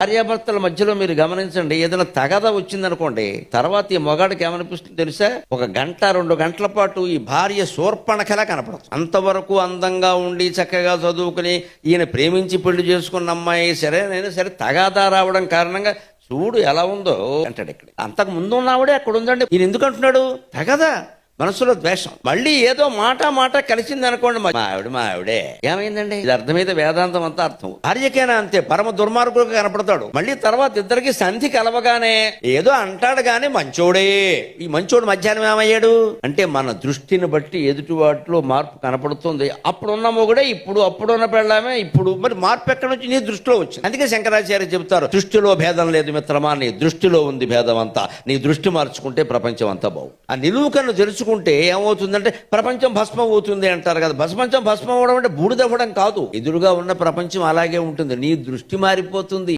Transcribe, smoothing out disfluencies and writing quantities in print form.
భార్యాభర్తల మధ్యలో మీరు గమనించండి, ఏదైనా తగద వచ్చిందనుకోండి, తర్వాత ఈ మొగాడికి ఏమనిపిస్తుంది తెలుసా? 1-2 గంటల పాటు ఈ భార్య శూర్పణఖలా కనపడుతుంది. అంతవరకు అందంగా ఉండి చక్కగా చదువుకుని ఈయన ప్రేమించి పెళ్లి చేసుకున్న అమ్మాయి సరేనైనా సరే తగాదా రావడం కారణంగా చూడు ఎలా ఉందో అంటాడు. ఇక్కడ అంతకు ముందు ఉన్నవాడే అక్కడ ఉందండి. ఈయన ఎందుకు అంటున్నాడు? తగదా, మనసులో ద్వేషం. మళ్ళీ ఏదో మాట కలిసింది అనుకోండి, మా ఆవిడే ఏమైందండి? ఇది అర్థమైతే వేదాంతం అంతా అర్థం. భార్యకైనా అంతే, పరమ దుర్మార్గుడుగా కనపడతాడు. మళ్ళీ తర్వాత ఇద్దరికి సంధి కలవగానే ఏదో అంటాడు గాని మంచోడే. ఈ మంచోడు మధ్యాహ్నం ఏమయ్యాడు అంటే మన దృష్టిని బట్టి ఎదుటి వాటిలో మార్పు కనపడుతుంది. అప్పుడున్న మొగుడే ఇప్పుడు, అప్పుడున్న పెళ్ళామే ఇప్పుడు. మరి మార్పు ఎక్కడి నుంచి? నీ దృష్టిలో వచ్చింది. అందుకే శంకరాచార్య చెబుతారు, దృష్టిలో భేదం లేదు మిత్రమా, నీ దృష్టిలో ఉంది భేదం అంతా. నీ దృష్టి మార్చుకుంటే ప్రపంచం అంతా బాగుంది. ఆ నిలువుకన్ను తెలుసుకుంటే ఏమవుతుందంటే ప్రపంచం భస్మం అవుతుంది అంటారు కదా. ప్రపంచం భస్మం అవడం అంటే బూడిదవ్వడం కాదు, ఎదురుగా ఉన్న ప్రపంచం అలాగే ఉంటుంది. నీ దృష్టి మారిపోతుంది.